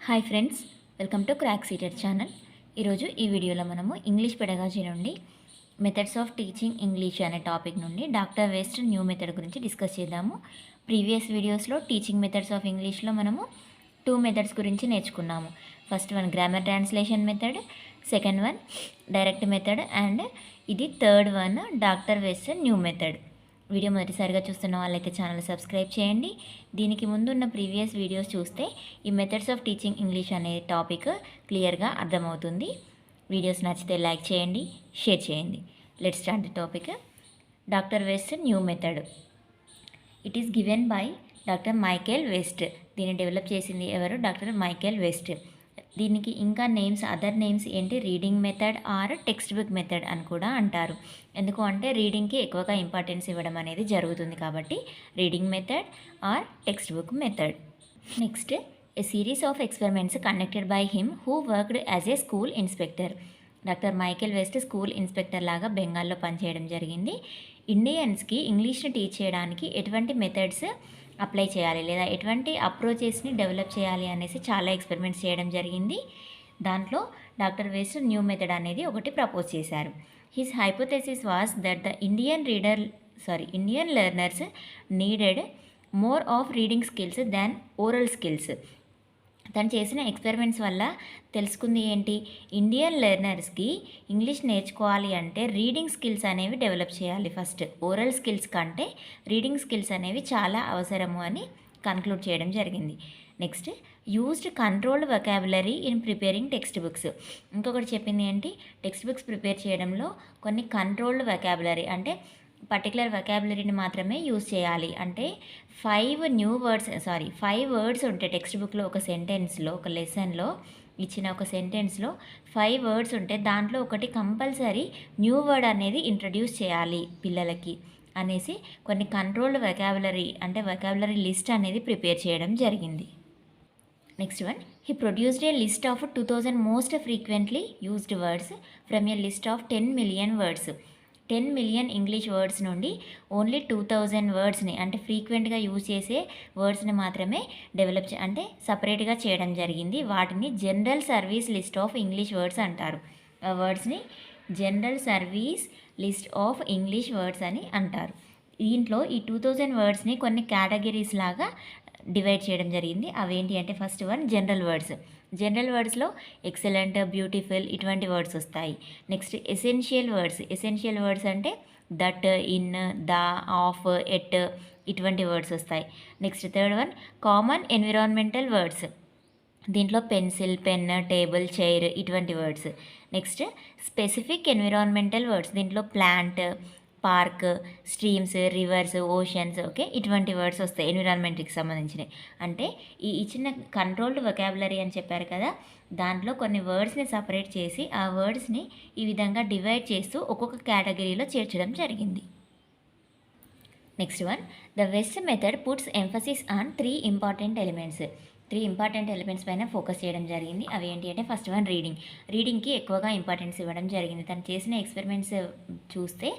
Hi friends, welcome to crack CTET channel. ఈరోజు ఈ వీడియోలో మనము ఇంగ్లీష్ పెడగాజీ నుండి మెథడ్స్ ఆఫ్ టీచింగ్ ఇంగ్లీష్ అనే టాపిక్ నుండి డాక్టర్ వెస్ట్ న్యూ మెథడ్ గురించి డిస్కస్ చేద్దాము. ప్రీవియస్ వీడియోస్లో టీచింగ్ మెథడ్స్ ఆఫ్ ఇంగ్లీష్లో మనము 2 మెథడ్స్ గురించి నేర్చుకున్నాము. First one grammar translation method, second one direct method, and ఇది third one doctor West new method. Video మొదటిసారిగా చూస్తున్న వాళ్ళైతే ఛానల్ సబ్స్క్రైబ్ చేయండి. దీనికి ముందున్న ప్రీవియస్ వీడియోస్ చూస్తే ఈ మెథడ్స్ ఆఫ్ టీచింగ్ ఇంగ్లీష్ అనే టాపిక్ క్లియర్గా అర్థమవుతుంది. వీడియోస్ నచ్చితే లైక్ చేయండి, షేర్ చేయండి. Let's start the topic. Doctor West new method. It is given by doctor Michael west. దీన్ని డెవలప్ చేసింది ఎవరు? Doctor Michael west. దీనికి ఇంకా అదర్ నేమ్స్ ఏంటి? Reading method or text book method అని కూడా అంటారు. ఎందుకు అంటే రీడింగ్కి ఎక్కువగా ఇంపార్టెన్స్ ఇవ్వడం అనేది జరుగుతుంది కాబట్టి reading method or text book method. Next, A series of experiments conducted by him who worked as a school inspector. Doctor Michael west school inspector లాగా బెంగాల్లో పనిచేయడం జరిగింది. ఇండియన్స్కి ఇంగ్లీష్ని టీచ్ చేయడానికి ఎటువంటి మెథడ్స్ అప్లై చేయాలి లేదా ఎటువంటి అప్రోచెస్ని డెవలప్ చేయాలి అనేసి చాలా ఎక్స్పెరిమెంట్స్ చేయడం జరిగింది. దాంట్లో డాక్టర్ వెస్ట్ న్యూ మెథడ్ అనేది ఒకటి ప్రపోజ్ చేశారు. His hypothesis was that the Indian learners needed more of reading skills than oral skills. తను చేసిన ఎక్స్పెరిమెంట్స్ వల్ల తెలుసుకుంది ఏంటి? ఇండియన్ లెర్నర్స్కి ఇంగ్లీష్ నేర్చుకోవాలి అంటే రీడింగ్ స్కిల్స్ అనేవి డెవలప్ చేయాలి. ఫస్ట్ ఓరల్ స్కిల్స్ కంటే రీడింగ్ స్కిల్స్ అనేవి చాలా అవసరము అని కన్క్లూడ్ చేయడం జరిగింది. Next, used controlled vocabulary in preparing text books. ఇంకొకటి చెప్పింది ఏంటి? టెక్స్ట్ బుక్స్ ప్రిపేర్ చేయడంలో కొన్ని కంట్రోల్డ్ వొకాబులరీ అంటే పర్టికులర్ వొకాబులరీని మాత్రమే యూజ్ చేయాలి. అంటే 5 వర్డ్స్ ఉంటాయి టెక్స్ట్ బుక్లో. ఒక సెంటెన్స్లో, ఒక లెసన్లో ఇచ్చిన ఒక సెంటెన్స్లో 5 వర్డ్స్ ఉంటే దాంట్లో ఒకటి కంపల్సరీ న్యూ వర్డ్ అనేది ఇంట్రడ్యూస్ చేయాలి పిల్లలకి అనేసి కొన్ని కంట్రోల్డ్ వొకాబులరీ అంటే వొకాబులరీ లిస్ట్ అనేది ప్రిపేర్ చేయడం జరిగింది. Next one, he produced A list of 2000 most frequently used words from A list of 10 million words. 10 million English words నుండి ఓన్లీ 2000 వర్డ్స్ని అంటే ఫ్రీక్వెంట్గా యూజ్ చేసే వర్డ్స్ని మాత్రమే అంటే సపరేట్గా చేయడం జరిగింది. వాటిని general service list of English words అంటారు. ఆ వర్డ్స్ని general service list of English words అని అంటారు. దీంట్లో ఈ 2000 వర్డ్స్ని కొన్ని కేటగిరీస్ లాగా డివైడ్ చేయడం జరిగింది. అవేంటి అంటే first one general words. General వర్డ్స్లో ఎక్సలెంట్, బ్యూటిఫుల్ ఇటువంటి వర్డ్స్ వస్తాయి. నెక్స్ట్ ఎసెన్షియల్ వర్డ్స్ అంటే that, in, the, of, at ఇటువంటి వర్డ్స్ వస్తాయి. Next third one common environmental words. దీంట్లో పెన్సిల్, పెన్, టేబుల్, చైర్ ఇటువంటి words. Next specific environmental words. దీంట్లో plant, park, streams, rivers, oceans, okay ఇటువంటి words వస్తాయి ఎన్విరాన్మెంట్కి సంబంధించినవి. అంటే ఈ ఇచ్చిన కంట్రోల్డ్ వొకాబులరీ అని చెప్పారు కదా, దాంట్లో కొన్ని వర్డ్స్ని సపరేట్ చేసి ఆ వర్డ్స్ని ఈ విధంగా డివైడ్ చేస్తూ ఒక్కొక్క కేటగిరీలో చేర్చడం జరిగింది. Next one, the west method puts emphasis on 3 important elements పైన ఫోకస్ చేయడం జరిగింది. అవి ఏంటి అంటే ఫస్ట్ వన్ రీడింగ్కి ఎక్కువగా ఇంపార్టెన్స్ ఇవ్వడం జరిగింది. తను చేసిన ఎక్స్పెరిమెంట్స్ చూస్తే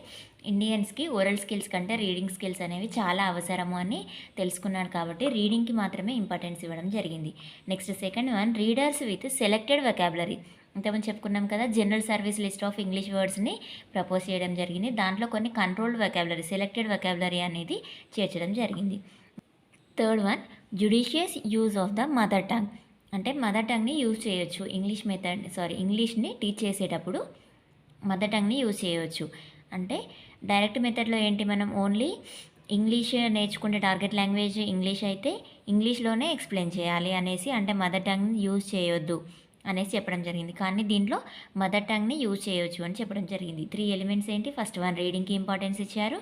ఇండియన్స్కి ఓరల్ స్కిల్స్ కంటే రీడింగ్ స్కిల్స్ అనేవి చాలా అవసరము అని తెలుసుకున్నాను కాబట్టి రీడింగ్కి మాత్రమే ఇంపార్టెన్స్ ఇవ్వడం జరిగింది. Next second one, readers with selected vocabulary. ఇంతకుముందు చెప్పుకున్నాం కదా, general service list of English వర్డ్స్ని ప్రపోజ్ చేయడం జరిగింది. దాంట్లో కొన్ని కంట్రోల్డ్ వొకాబులరీ, సెలెక్టెడ్ వొకాబులరీ అనేది చేర్చడం జరిగింది. Third one, judicious use of the mother tongue. అంటే మదర్ టంగ్ని యూజ్ చేయొచ్చు. ఇంగ్లీష్ని టీచ్ చేసేటప్పుడు మదర్ టంగ్ని యూజ్ చేయవచ్చు. అంటే డైరెక్ట్ మెథడ్లో ఏంటి, మనం ఓన్లీ ఇంగ్లీష్ నేర్చుకుంటే టార్గెట్ లాంగ్వేజ్ ఇంగ్లీష్ అయితే ఇంగ్లీష్లోనే ఎక్స్ప్లెయిన్ చేయాలి అనేసి, అంటే మదర్ టంగ్ని యూజ్ చేయొద్దు అనేసి చెప్పడం జరిగింది. కానీ దీంట్లో మదర్ టంగ్ని యూజ్ చేయొచ్చు అని చెప్పడం జరిగింది. 3 ఎలిమెంట్స్ ఏంటి? ఫస్ట్ వన్ రీడింగ్కి ఇంపార్టెన్స్ ఇచ్చారు,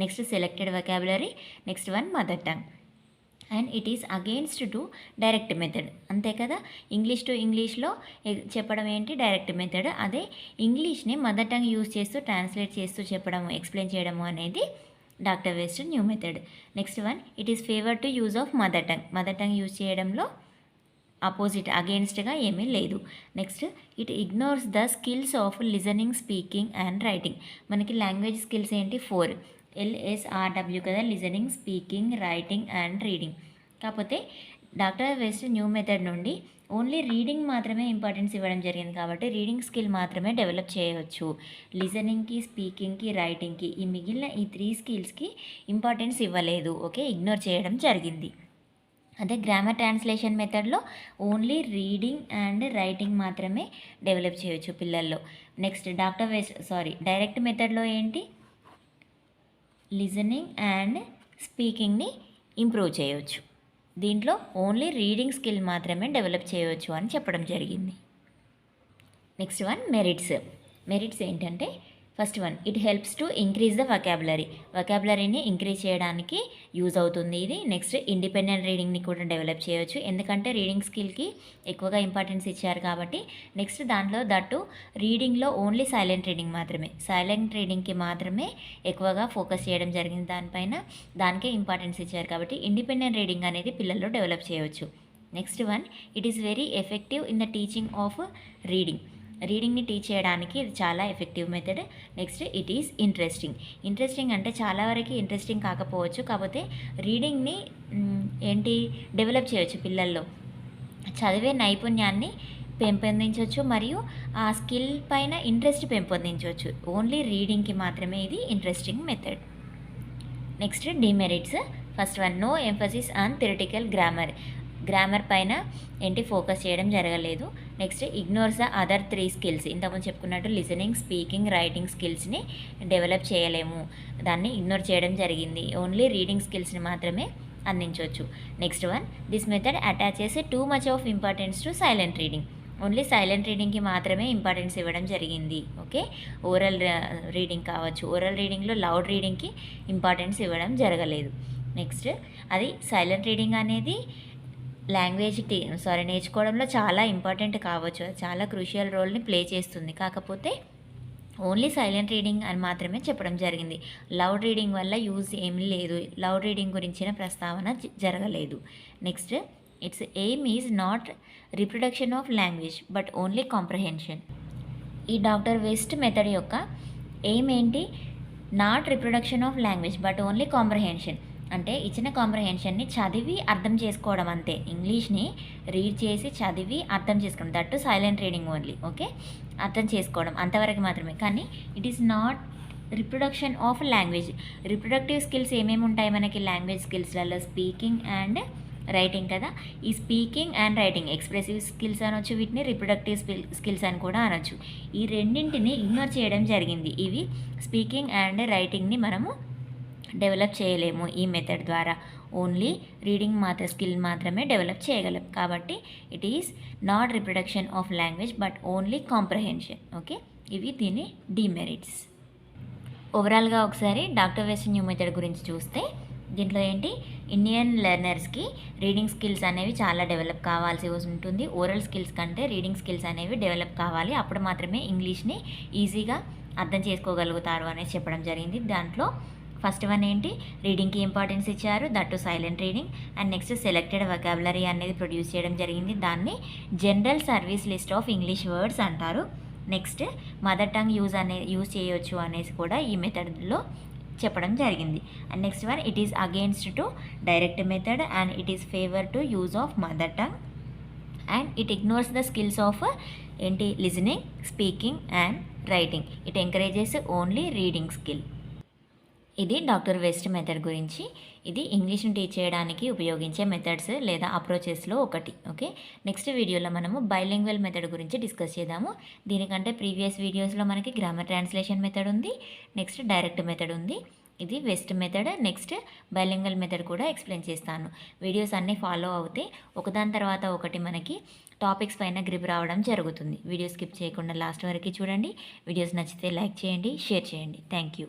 next selected vocabulary, next one mother tongue. And it is against to direct method. అంతే కదా, ఇంగ్లీష్ టు ఇంగ్లీష్లో చెప్పడం ఏంటి? Direct method. అదే ఇంగ్లీష్ని మదర్ టంగ్ యూజ్ చేస్తూ ట్రాన్స్లేట్ చేస్తూ చెప్పడము, ఎక్స్ప్లెయిన్ చేయడము అనేది doctor West new method. Next one, it is favour to use of mother tongue use చేయడంలో అపోజిట్, అగెయిన్స్ట్గా ఏమీ లేదు. Next, it ignores the skills of listening, speaking and writing. మనకి language skills ఏంటి? 4 LSRW కదా, listening, speaking, writing and reading. కాకపోతే doctor West new method నుండి only reading మాత్రమే importance ఇవ్వడం జరిగింది కాబట్టి రీడింగ్ స్కిల్ మాత్రమే డెవలప్ చేయవచ్చు. లిజనింగ్కి, స్పీకింగ్కి, రైటింగ్కి ఈ మిగిలిన ఈ 3 స్కిల్స్కి ఇంపార్టెన్స్ ఇవ్వలేదు. ఓకే, ఇగ్నోర్ చేయడం జరిగింది. అదే గ్రామర్ ట్రాన్స్లేషన్ మెథడ్లో ఓన్లీ రీడింగ్ అండ్ రైటింగ్ మాత్రమే డెవలప్ చేయొచ్చు పిల్లల్లో. నెక్స్ట్ డైరెక్ట్ మెథడ్లో ఏంటి, లిజనింగ్ అండ్ స్పీకింగ్ని ఇంప్రూవ్ చేయవచ్చు. దీంట్లో ఓన్లీ రీడింగ్ స్కిల్ మాత్రమే డెవలప్ చేయవచ్చు అని చెప్పడం జరిగింది. నెక్స్ట్ వన్ మెరిట్స్ ఏంటంటే, first one, it helps to increase the వొకాబులరీని ఇంక్రీజ్ చేయడానికి యూజ్ అవుతుంది ఇది. నెక్స్ట్ ఇండిపెండెంట్ రీడింగ్ని కూడా డెవలప్ చేయవచ్చు, ఎందుకంటే రీడింగ్ స్కిల్కి ఎక్కువగా ఇంపార్టెన్స్ ఇచ్చారు కాబట్టి. నెక్స్ట్ దాంట్లో దట్టు రీడింగ్లో ఓన్లీ సైలెంట్ రీడింగ్కి మాత్రమే ఎక్కువగా ఫోకస్ చేయడం జరిగింది దానికే ఇంపార్టెన్స్ ఇచ్చారు కాబట్టి ఇండిపెండెంట్ రీడింగ్ అనేది పిల్లల్లో డెవలప్ చేయవచ్చు. Next one, it is very effective in the teaching of రీడింగ్ని టీచ్ చేయడానికి ఇది చాలా effective method. Next, it is interesting అంటే చాలా వరకు ఇంట్రెస్టింగ్ కాకపోవచ్చు, కాకపోతే రీడింగ్ని డెవలప్ చేయవచ్చు పిల్లల్లో, చదివే నైపుణ్యాన్ని పెంపొందించవచ్చు మరియు ఆ స్కిల్ పైన ఇంట్రెస్ట్ పెంపొందించవచ్చు. ఓన్లీ రీడింగ్కి మాత్రమే ఇది interesting method. Next, demerits. First one, no emphasis on theoretical grammar పైన ఫోకస్ చేయడం జరగలేదు. Next, ignores the other 3 skills. ఇంతకుముందు చెప్పుకున్నట్టు లిసనింగ్, స్పీకింగ్, రైటింగ్ స్కిల్స్ని డెవలప్ చేయలేము, దాన్ని ఇగ్నోర్ చేయడం జరిగింది. ఓన్లీ రీడింగ్ స్కిల్స్ని మాత్రమే అందించవచ్చు. Next one, this method attaches too much of importance to silent reading. Only silent రీడింగ్కి మాత్రమే ఇంపార్టెన్స్ ఇవ్వడం జరిగింది. ఓకే, ఓరల్ రీడింగ్ కావచ్చు, ఓరల్ రీడింగ్లో లౌడ్ రీడింగ్కి ఇంపార్టెన్స్ ఇవ్వడం జరగలేదు. నెక్స్ట్, అది సైలెంట్ రీడింగ్ అనేది నేర్చుకోవడంలో చాలా ఇంపార్టెంట్ కావచ్చు, చాలా క్రూషియల్ రోల్ని ప్లే చేస్తుంది. కాకపోతే ఓన్లీ సైలెంట్ రీడింగ్ అని మాత్రమే చెప్పడం జరిగింది. లౌడ్ రీడింగ్ వల్ల యూజ్ ఏమీ లేదు, లౌడ్ రీడింగ్ గురించిన ప్రస్తావన జరగలేదు. Next, it's aim is not reproduction of language but only comprehension. ఈ డాక్టర్ వెస్ట్ మెథడ్ యొక్క ఎయిమ్ ఏంటి, not reproduction of language but only comprehension. అంటే ఇచ్చిన కాంప్రహెన్షన్ని చదివి అర్థం చేసుకోవడం అంతే, ఇంగ్లీష్ని రీడ్ చేసి చదివి అర్థం చేసుకోవడం, that silent reading only. Okay, అర్థం చేసుకోవడం అంతవరకు మాత్రమే. కానీ it is not reproduction of language. Reproductive skills ఏమేమి ఉంటాయి మనకి లాంగ్వేజ్ స్కిల్స్లలో, స్పీకింగ్ అండ్ రైటింగ్ కదా. ఈ speaking and writing expressive skills అనొచ్చు, వీటిని రిప్రొడక్టివ్ స్కిల్స్ అని కూడా అనొచ్చు. ఈ రెండింటిని ఇగ్నోర్ చేయడం జరిగింది. ఇవి స్పీకింగ్ అండ్ రైటింగ్ని మనము డెవలప్ చేయలేము ఈ మెథడ్ ద్వారా, ఓన్లీ రీడింగ్ స్కిల్ మాత్రమే డెవలప్ చేయగలం. కాబట్టి it is not reproduction of language but only comprehension. Okay, ఇవి దీని డిమెరిట్స్. ఓవరాల్గా ఒకసారి డాక్టర్ వెస్ట్ న్యూ మెథడ్ గురించి చూస్తే, దీంట్లో ఇండియన్ లెర్నర్స్కి రీడింగ్ స్కిల్స్ అనేవి చాలా డెవలప్ కావాల్సి ఉంటుంది. ఓరల్ స్కిల్స్ కంటే రీడింగ్ స్కిల్స్ అనేవి డెవలప్ కావాలి, అప్పుడు మాత్రమే ఇంగ్లీష్ని ఈజీగా అర్థం చేసుకోగలుగుతారు అనేసి చెప్పడం జరిగింది. దాంట్లో ఫస్ట్ వన్ రీడింగ్కి ఇంపార్టెన్స్ ఇచ్చారు, that silent reading. And next, selected vocabulary అనేది ప్రొడ్యూస్ చేయడం జరిగింది, దాన్ని general service list of English words అంటారు. నెక్స్ట్, మదర్ టంగ్ యూజ్ చేయొచ్చు అనేసి కూడా ఈ మెథడ్లో చెప్పడం జరిగింది. And next one, it is against to direct method and it is favour to use of mother tongue and it ignores the skills of listening, speaking and writing. It encourages only reading skill. ఇది doctor west method గురించి. ఇది ఇంగ్లీష్ని teach చేయడానికి ఉపయోగించే methods లేదా అప్రోచెస్లో ఒకటి. Okay, next వీడియోలో మనము bilingual method గురించి డిస్కస్ చేద్దాము. దీనికంటే ప్రీవియస్ వీడియోస్లో మనకి గ్రామర్ ట్రాన్స్లేషన్ మెథడ్ ఉంది, నెక్స్ట్ డైరెక్ట్ మెథడ్ ఉంది, ఇది west method, next bilingual method కూడా ఎక్స్ప్లెయిన్ చేస్తాను. వీడియోస్ అన్నీ ఫాలో అవుతే ఒకదాని తర్వాత ఒకటి మనకి టాపిక్స్ పైన గ్రిప్ రావడం జరుగుతుంది. వీడియో స్కిప్ చేయకుండా లాస్ట్ వరకు చూడండి. వీడియోస్ నచ్చితే లైక్ చేయండి, షేర్ చేయండి. Thank you.